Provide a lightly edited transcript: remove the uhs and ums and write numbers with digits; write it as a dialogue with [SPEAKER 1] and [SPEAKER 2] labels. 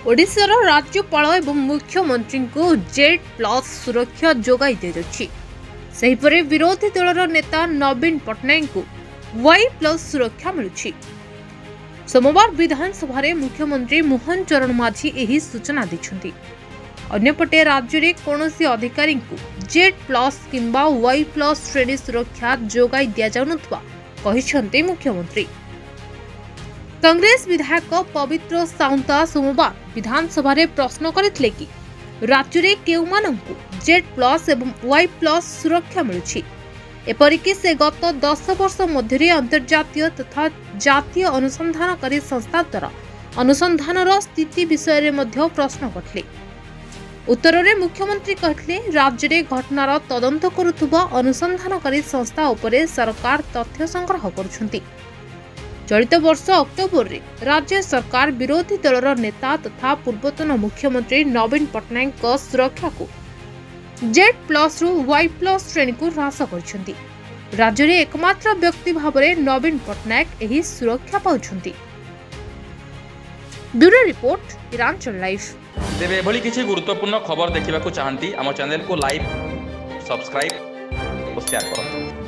[SPEAKER 1] ओडिशार राज्यपाल एवं मुख्यमंत्री को जेड प्लस सुरक्षा जोगाई दिजाछि। सेहिपरि विरोधी दलर नेता नवीन पट्टनायक को वाई प्लस सुरक्षा मिलुछि। सोमवार विधानसभा मुख्यमंत्री मोहन चरण माझी एही सूचना दैछन्ति। अन्यपटे राज्य में कौनसी अधिकारी को जेड प्लस किंबा वाई प्लस श्रेणी सुरक्षा जोगाई दिया जाउनथवा कहिसन्ति मुख्यमंत्री। कांग्रेस विधायक पवित्र साउंता सोमवार विधानसभा प्रश्न करथिले कि राज्य में केउमानंकु जेड प्लस एवं वाई प्लस सुरक्षा मिलुछि। एपरिकी से गत 10 वर्ष मध्य अंतर्जातीय तथा जातीय अनुसंधानकारी संस्था द्वारा अनुसंधानर स्थिति विषय में प्रश्न करथिले। उत्तर में मुख्यमंत्री कहते राज्य में घटनार तदंत करुवा अनुसंधानकारी संस्था उपरे सरकार तथ्य संग्रह करुछन्ति। चलित वर्ष अक्टोबर रे राज्य सरकार विरोधी दलर नेता तथा पूर्वतन मुख्यमंत्री नवीन पट्टनायक सुरक्षा को जेड प्लस रु वाई प्लस श्रेणी को ह्रास करछन्ति। राज्य में एकमात्र व्यक्ति भाव में नवीन पट्टनायक एही सुरक्षा पाउछन्ति। ब्यूरो रिपोर्ट ईरानचल लाइव।
[SPEAKER 2] तेबे एभली किछि गुरुत्वपूर्ण खबर देखिबाकू चाहंती आम चैनल को लाइक सब्सक्राइब और शेयर करंतु।